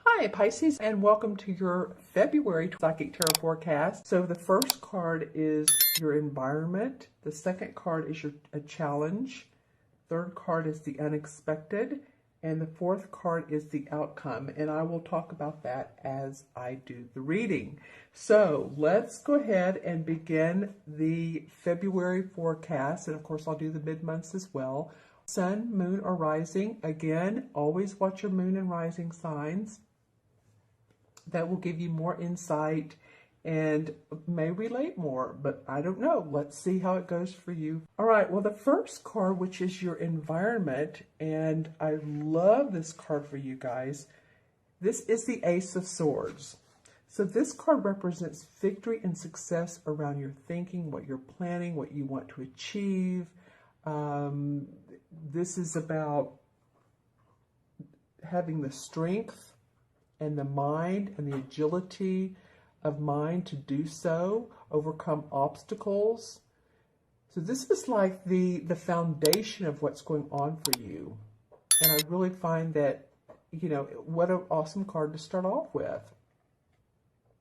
Hi Pisces, and welcome to your February Psychic Tarot forecast. So the first card is your environment. The second card is a challenge. Third card is the unexpected. And the fourth card is the outcome. And I will talk about that as I do the reading. So let's go ahead and begin the February forecast. And of course, I'll do the mid-months as well. Sun, moon, or rising. Again, always watch your moon and rising signs. That will give you more insight and may relate more, but I don't know. Let's see how it goes for you. All right, well, the first card, which is your environment, and I love this card for you guys. This is the Ace of Swords. So this card represents victory and success around your thinking, what you're planning, what you want to achieve. This is about having the strength and the mind and the agility of mind to do so, overcome obstacles. So this is like the foundation of what's going on for you. And I really find that, you know, what an awesome card to start off with.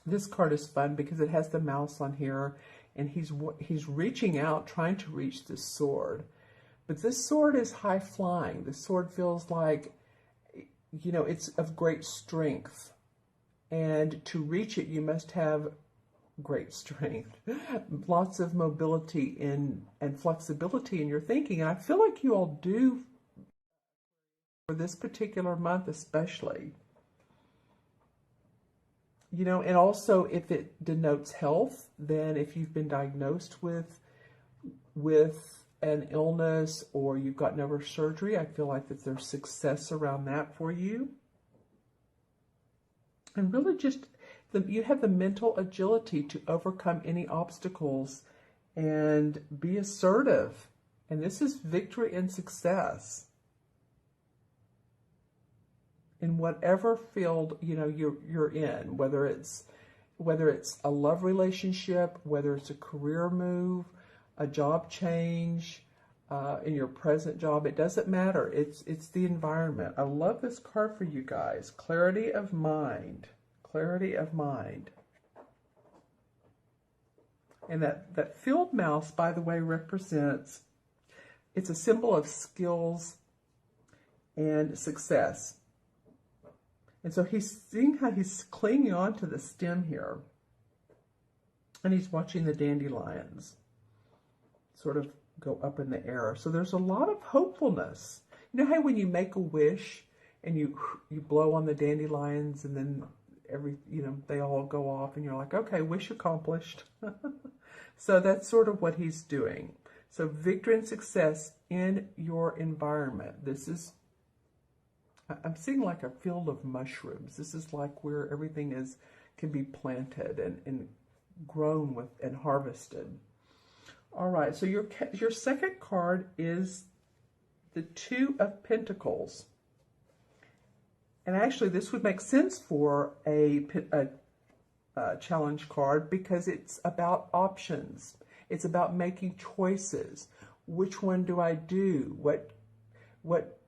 This card is fun because it has the mouse on here, and he's reaching out, trying to reach this sword. But this sword is high flying. The sword feels like, you know, it's of great strength, and to reach it you must have great strength, lots of mobility and flexibility in your thinking, and I feel like you all do for this particular month especially. You know, and also if it denotes health, then if you've been diagnosed with an illness or you've got never surgery, I feel like that there's success around that for you. And really just, you have the mental agility to overcome any obstacles and be assertive. And this is victory and success in whatever field, you know, you're in, whether it's a love relationship, whether it's a career move, a job change, in your present job. It doesn't matter. It's the environment. I love this card for you guys. Clarity of mind. Clarity of mind. And that field mouse, by the way, represents, it's a symbol of skills and success. And so he's seeing how he's clinging on to the stem here. And he's watching the dandelions sort of go up in the air. So there's a lot of hopefulness. You know how when you make a wish and you blow on the dandelions and then they all go off and you're like, okay, wish accomplished. So that's sort of what he's doing. So victory and success in your environment. This is, I'm seeing like a field of mushrooms. This is like where everything can be planted and grown with and harvested. All right, so your second card is the Two of Pentacles. And actually, this would make sense for a challenge card because it's about options. It's about making choices. Which one do I do? What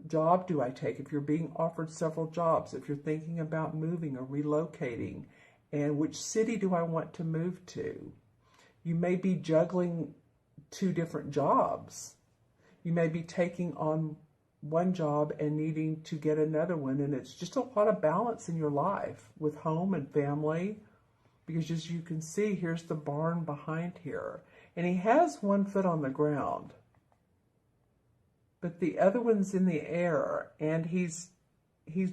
job do I take? If you're being offered several jobs, if you're thinking about moving or relocating, and which city do I want to move to? You may be juggling two different jobs. You may be taking on one job and needing to get another one. And it's just a lot of balance in your life with home and family. Because as you can see, here's the barn behind here. And he has one foot on the ground. But the other one's in the air. And he's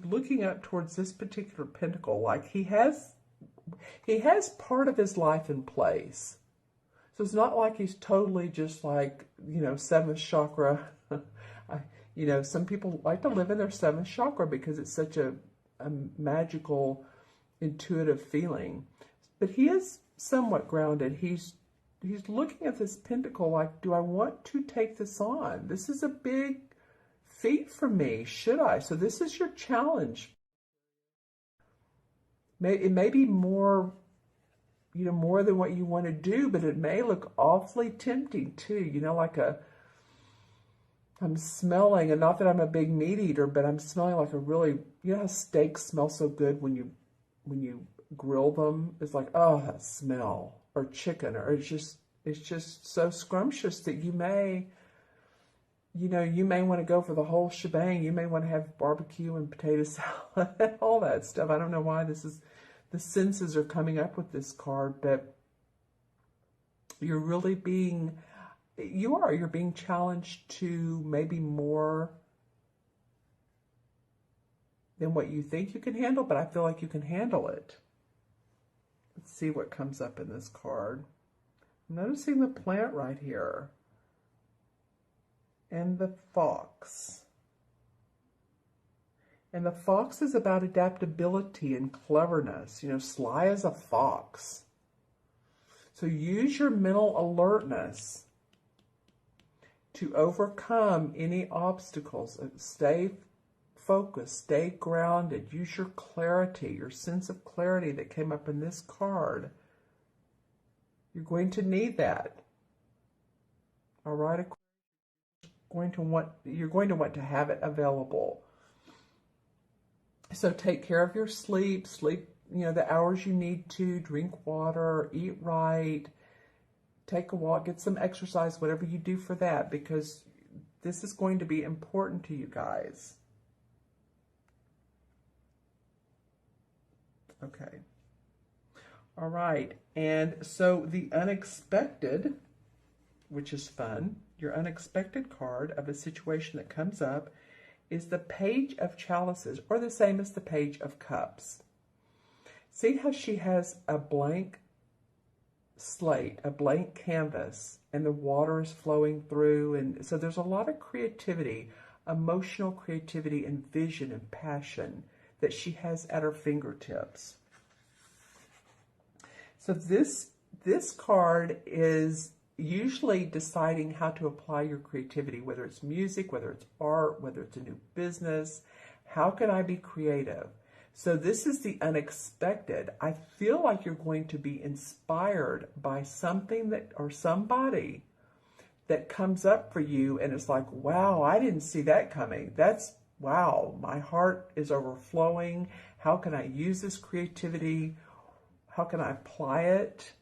looking up towards this particular pentacle. Like he has part of his life in place. So it's not like he's totally just like, you know, seventh chakra. You know, some people like to live in their seventh chakra because it's such a magical, intuitive feeling. But he is somewhat grounded. He's looking at this pentacle like, do I want to take this on? This is a big feat for me. Should I? So this is your challenge. It may be more, you know, more than what you want to do, but it may look awfully tempting too. You know, like I'm smelling, and not that I'm a big meat eater, but I'm smelling like a really, you know how steaks smell so good when you grill them? It's like, oh, that smell. Or chicken, or it's just so scrumptious that you may want to go for the whole shebang. You may want to have barbecue and potato salad and all that stuff. I don't know why the senses are coming up with this card, but you're really you're being challenged to maybe more than what you think you can handle, but I feel like you can handle it. Let's see what comes up in this card. I'm noticing the plant right here. And the fox. And the fox is about adaptability and cleverness. You know, sly as a fox. So use your mental alertness to overcome any obstacles. Stay focused, stay grounded. Use your clarity, your sense of clarity that came up in this card. You're going to need that. All right? You're going to want to have it available. So take care of your sleep, the hours you need to, drink water, eat right, take a walk, get some exercise, whatever you do for that, because this is going to be important to you guys. Okay. All right. And so the unexpected, which is fun, your unexpected card of a situation that comes up is the Page of Chalices, or the same as the Page of Cups. See how she has a blank slate, a blank canvas, and the water is flowing through. And so there's a lot of creativity, emotional creativity and vision and passion that she has at her fingertips. So this card is usually deciding how to apply your creativity, whether it's music, whether it's art, whether it's a new business. How can I be creative? So this is the unexpected. I feel like you're going to be inspired by something or somebody that comes up for you, and it's like, wow, I didn't see that coming. Wow, my heart is overflowing. How can I use this creativity? How can I apply it?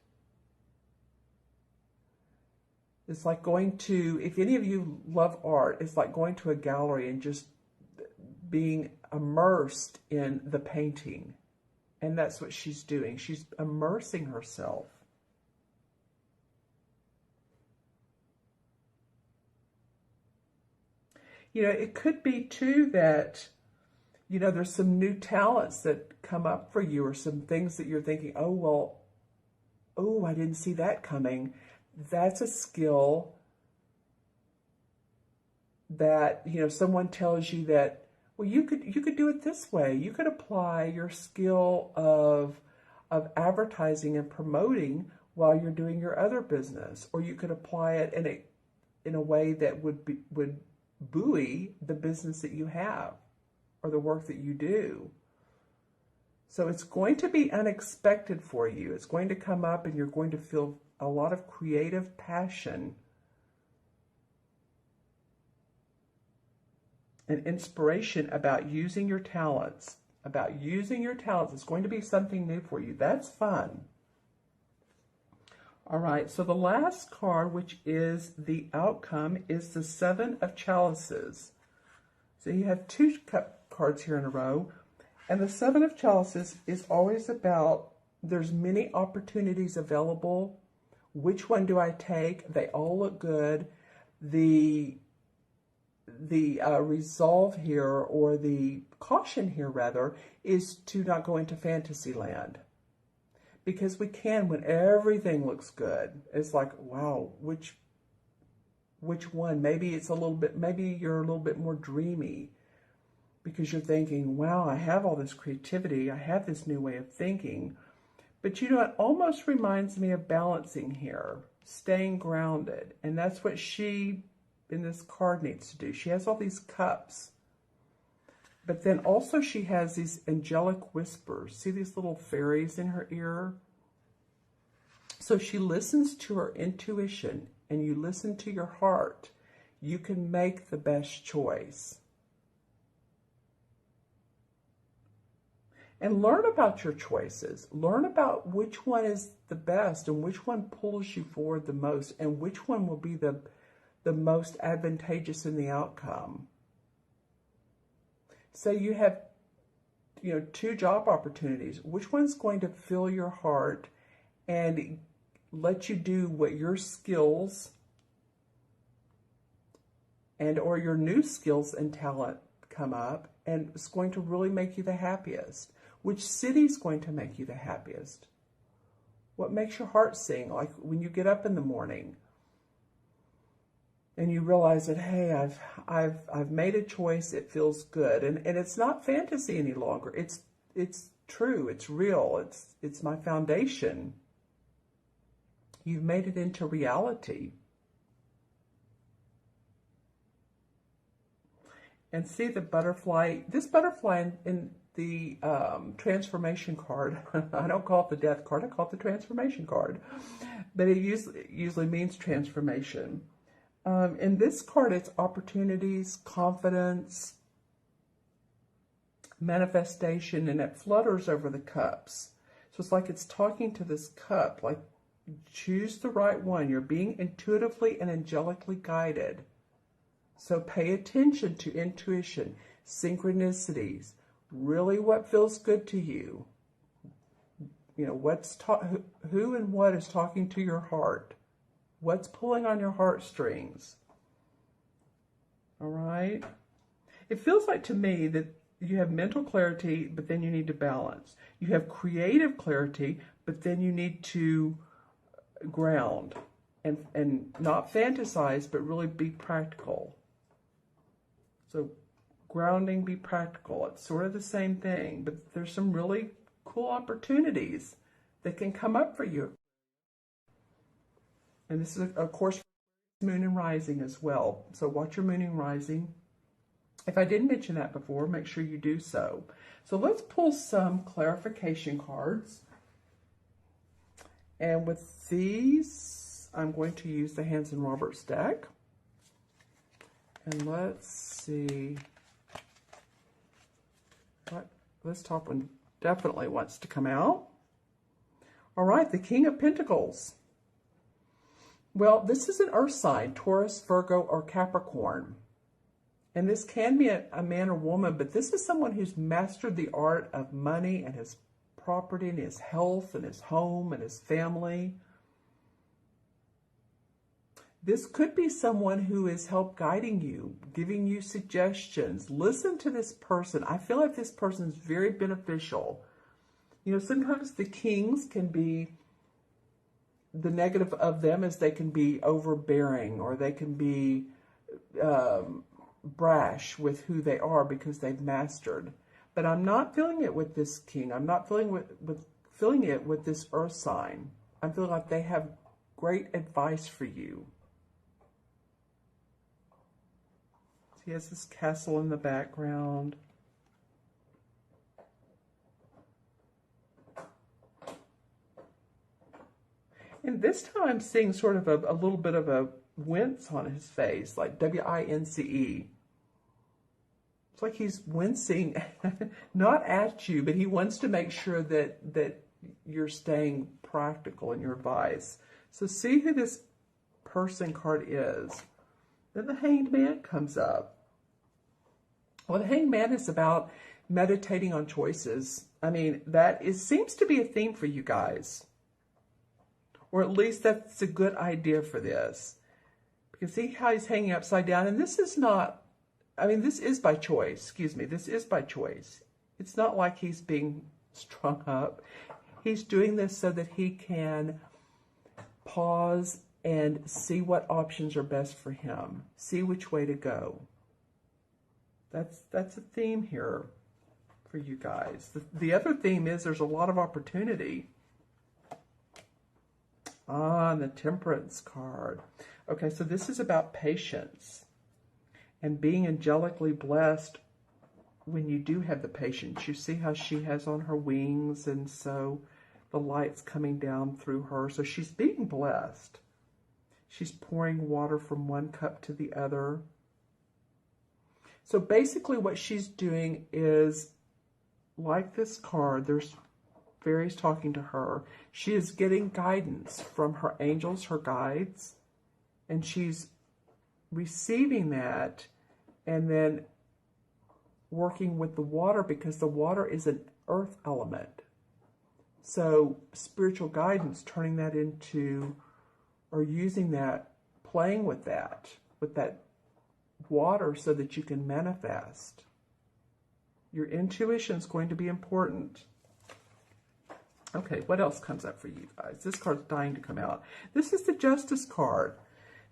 It's like going to, if any of you love art, it's like going to a gallery and just being immersed in the painting. And that's what she's doing. She's immersing herself. It could be too that, there's some new talents that come up for you, or some things that you're thinking, oh, I didn't see that coming. That's a skill that, someone tells you that, well, you could do it this way. You could apply your skill of advertising and promoting while you're doing your other business, or you could apply it in a way that would buoy the business that you have or the work that you do. So it's going to be unexpected for you. It's going to come up, and you're going to feel a lot of creative passion and inspiration about using your talents. It's going to be something new for you. That's fun. All right, so the last card, which is the outcome, is the Seven of Chalices. So you have two cup cards here in a row. And the Seven of Chalices is always about, there's many opportunities available. Which one do I take? They all look good. The resolve here, or the caution here rather, is to not go into fantasy land. Because we can when everything looks good. It's like, wow, which one? Maybe you're a little bit more dreamy, because you're thinking, wow, I have all this creativity. I have this new way of thinking. But it almost reminds me of balancing here, staying grounded. And that's what she, in this card, needs to do. She has all these cups. But then also she has these angelic whispers. See these little fairies in her ear? So she listens to her intuition, and you listen to your heart. You can make the best choice. And learn about your choices. Learn about which one is the best and which one pulls you forward the most and which one will be the most advantageous in the outcome. Say you have, 2 job opportunities. Which one's going to fill your heart and let you do what your skills and or your new skills and talent come up, and it's going to really make you the happiest? Which city's going to make you the happiest? What makes your heart sing? Like when you get up in the morning and you realize that, hey, I've made a choice, it feels good. And it's not fantasy any longer. It's true, it's real, it's my foundation. You've made it into reality. And see the butterfly, this butterfly in the transformation card. I don't call it the death card, I call it the transformation card. But it usually means transformation. In this card, it's opportunities, confidence, manifestation, and it flutters over the cups. So it's like it's talking to this cup, like choose the right one. You're being intuitively and angelically guided. So pay attention to intuition, synchronicities, really what feels good to you. Who and what is talking to your heart? What's pulling on your heartstrings? All right? It feels like to me that you have mental clarity, but then you need to balance. You have creative clarity, but then you need to ground and not fantasize, but really be practical. So grounding, be practical. It's sort of the same thing, but there's some really cool opportunities that can come up for you. And this is, of course, moon and rising as well. So watch your moon and rising. If I didn't mention that before, make sure you do so. So let's pull some clarification cards. And with these, I'm going to use the Hanson Roberts deck. And let's see. This top one definitely wants to come out. All right, the King of Pentacles. Well, this is an earth sign, Taurus, Virgo, or Capricorn. And this can be a man or woman, but this is someone who's mastered the art of money and his property and his health and his home and his family. This could be someone who is help guiding you, giving you suggestions. Listen to this person. I feel like this person is very beneficial. Sometimes the kings can be, the negative of them is they can be overbearing, or they can be brash with who they are because they've mastered. But I'm not feeling it with this king. I'm not feeling it with this earth sign. I'm feeling like they have great advice for you. He has this castle in the background. And this time I'm seeing sort of a little bit of a wince on his face, like W-I-N-C-E. It's like he's wincing, not at you, but he wants to make sure that you're staying practical in your advice. So see who this person card is. Then the Hanged Man comes up. Well, the Hanged Man is about meditating on choices. I mean, seems to be a theme for you guys. Or at least that's a good idea for this. Because see how he's hanging upside down? And this is not, this is by choice. Excuse me, this is by choice. It's not like he's being strung up. He's doing this so that he can pause and see what options are best for him. See which way to go. That's a theme here for you guys. The other theme is there's a lot of opportunity. And the Temperance card. Okay, so this is about patience and being angelically blessed when you do have the patience. You see how she has on her wings, and so the light's coming down through her. So she's being blessed. She's pouring water from one cup to the other. So basically what she's doing is, like this card, there's fairies talking to her. She is getting guidance from her angels, her guides, and she's receiving that and then working with the water, because the water is an earth element. So spiritual guidance, turning that into, or using that, playing with that water so that you can manifest. Your intuition is going to be important. Okay, what else comes up for you guys? This card's dying to come out. This is the Justice card.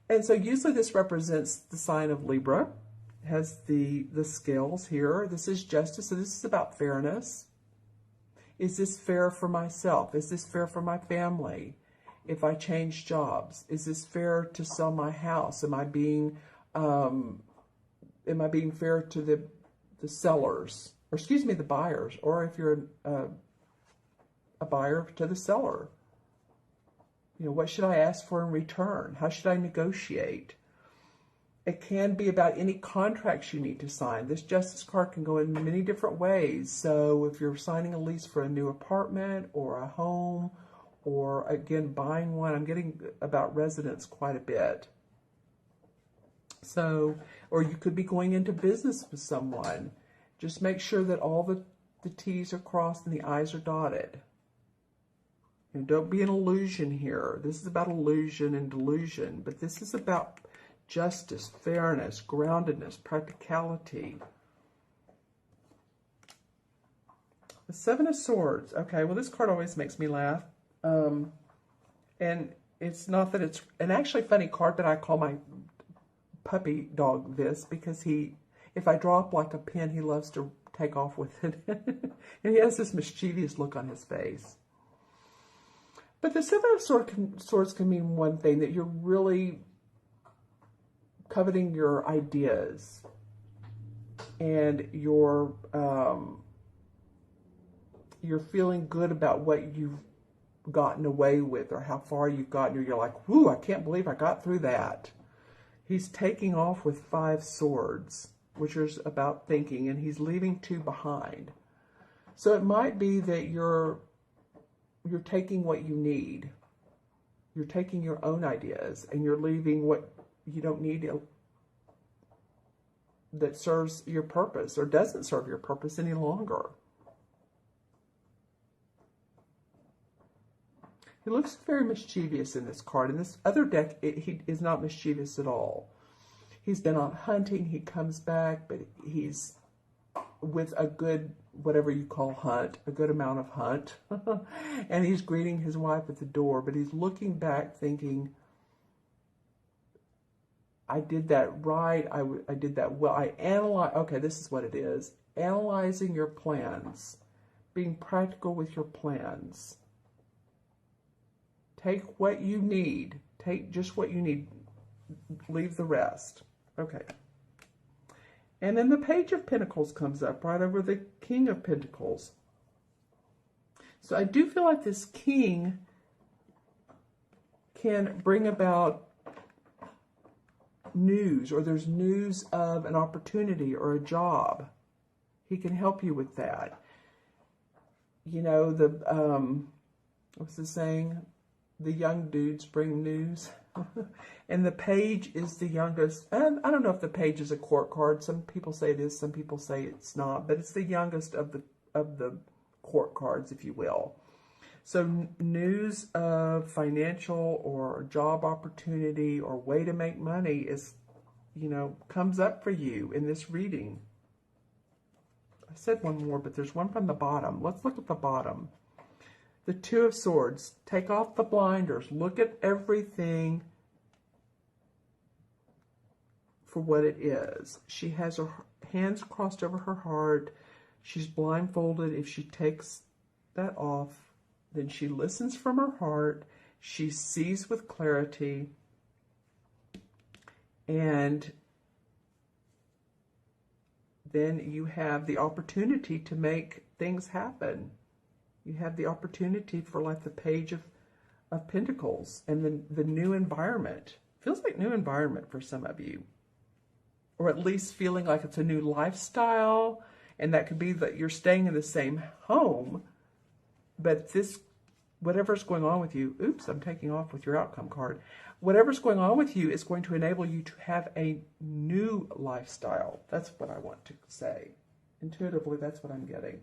And so usually this represents the sign of Libra. It has the scales here. This is justice, so this is about fairness. Is this fair for myself? Is this fair for my family? If I change jobs, is this fair to sell my house? Am I being fair to the sellers, or excuse me, the buyers, or if you're a buyer, to the seller? You know, what should I ask for in return? How should I negotiate? It can be about any contracts you need to sign. This Justice card can go in many different ways. So if you're signing a lease for a new apartment or a home, or again, buying one, I'm getting about residence quite a bit. So, or you could be going into business with someone. Just make sure that all the T's are crossed and the I's are dotted. And don't be an illusion here. This is about illusion and delusion, but this is about justice, fairness, groundedness, practicality. The Seven of Swords. Okay, well, this card always makes me laugh. And it's not that it's an actually funny card, but I call my puppy dog this because if I drop like a pin, he loves to take off with it. And he has this mischievous look on his face. But the Seven of Swords can mean one thing, that you're really coveting your ideas and you're feeling good about what you've gotten away with or how far you've gotten. Or you're like, whoo, I can't believe I got through that. He's taking off with 5 swords, which is about thinking, and he's leaving 2 behind. So it might be that you're taking what you need. You're taking your own ideas and you're leaving what you don't need that serves your purpose or doesn't serve your purpose any longer. He looks very mischievous in this card. In this other deck, he is not mischievous at all. He's been on hunting. He comes back, but he's with a good, whatever you call hunt, a good amount of hunt. And he's greeting his wife at the door, but he's looking back thinking, I did that right. I did that well. Okay, this is what it is. Analyzing your plans. Being practical with your plans. Take what you need. Take just what you need. Leave the rest. Okay. And then the Page of Pentacles comes up right over the King of Pentacles. So I do feel like this king can bring about news, or there's news of an opportunity or a job. He can help you with that. You know, what's the saying? The young dudes bring news. And the Page is the youngest. And I don't know if the Page is a court card. Some people say it is, some people say it's not, but it's the youngest of the court cards, if you will. So news of financial or job opportunity or way to make money is, you know, comes up for you in this reading. I said one more, but there's one from the bottom. Let's look at the bottom. The Two of Swords. Take off the blinders. Look at everything for what it is. She has her hands crossed over her heart. She's blindfolded. If she takes that off, then she listens from her heart. She sees with clarity. And then you have the opportunity to make things happen. You have the opportunity for like the Page of Pentacles and the new environment. feels like new environment for some of you. Or at least feeling like it's a new lifestyle. And that could be that you're staying in the same home. But this, whatever's going on with you, oops, I'm taking off with your outcome card. Whatever's going on with you is going to enable you to have a new lifestyle. That's what I want to say. Intuitively, that's what I'm getting.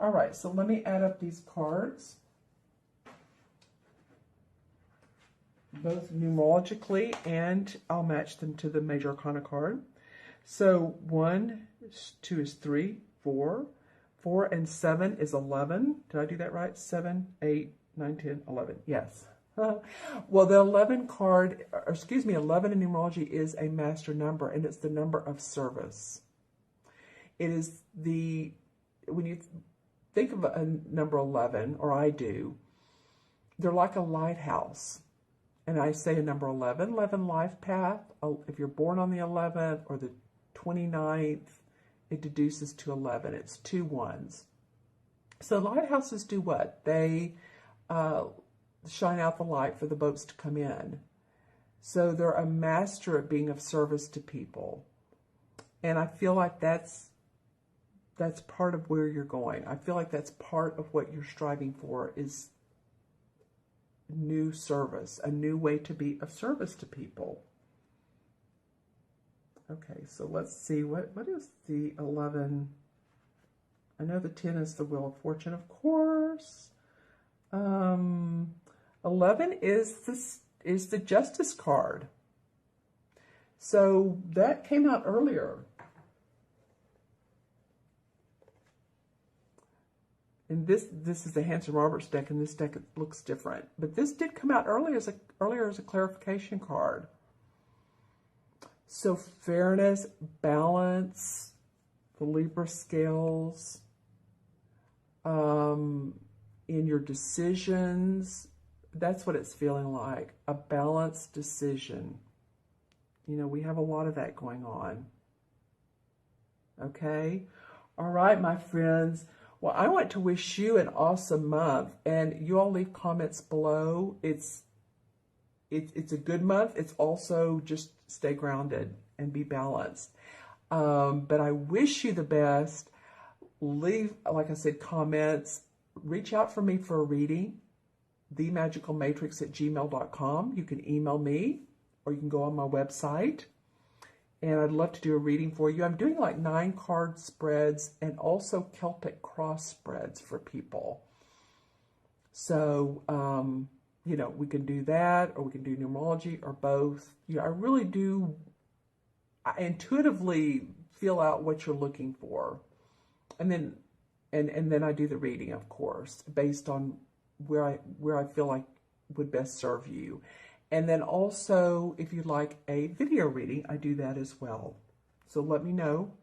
All right, so let me add up these cards, both numerologically, and I'll match them to the Major Arcana card. So 1, 2 is 3, 4. 4 and 7 is 11. Did I do that right? 7, 8, 9, 10, 11. Yes. Well, the 11 card, or excuse me, 11 in numerology is a master number, and it's the number of service. It is the, when you think of a number 11, or I do, they're like a lighthouse. And I say a number 11 life path. If you're born on the 11th or the 29th, it deduces to 11. It's 2 ones. So lighthouses do what? They shine out the light for the boats to come in. So they're a master at being of service to people. And I feel like that's part of where you're going. I feel like that's part of what you're striving for, is new service, a new way to be of service to people. Okay, so let's see, what is the 11? I know the 10 is the Wheel of Fortune, of course. 11 is the Justice card. So that came out earlier. And this is the Hanson Roberts deck, and this deck looks different. But this did come out earlier as a clarification card. So fairness, balance, the Libra scales, in your decisions, that's what it's feeling like, a balanced decision. You know, we have a lot of that going on. Okay? All right, my friends. Well, I want to wish you an awesome month, and you all leave comments below. It's a good month. It's also just stay grounded and be balanced. But I wish you the best. Leave, like I said, comments. Reach out for me for a reading, themagicalmatrix@gmail.com. You can email me, or you can go on my website. And I'd love to do a reading for you. I'm doing like 9 card spreads and also Celtic cross spreads for people. So, you know, we can do that, or we can do numerology, or both. You know, I really do, I intuitively feel out what you're looking for. And then, and then I do the reading, of course, based on where I feel like would best serve you. And then also, if you'd like a video reading, I do that as well. So let me know.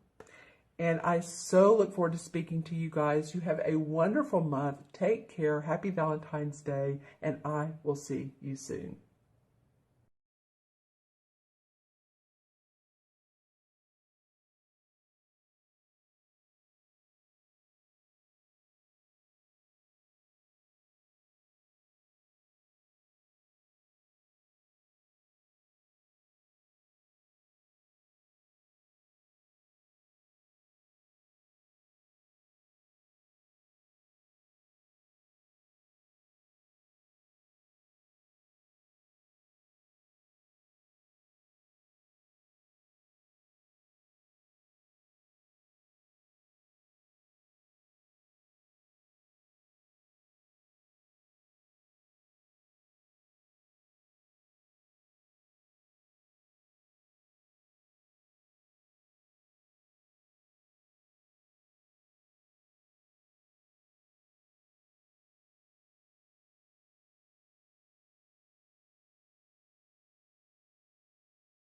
And I so look forward to speaking to you guys. You have a wonderful month. Take care. Happy Valentine's Day. And I will see you soon.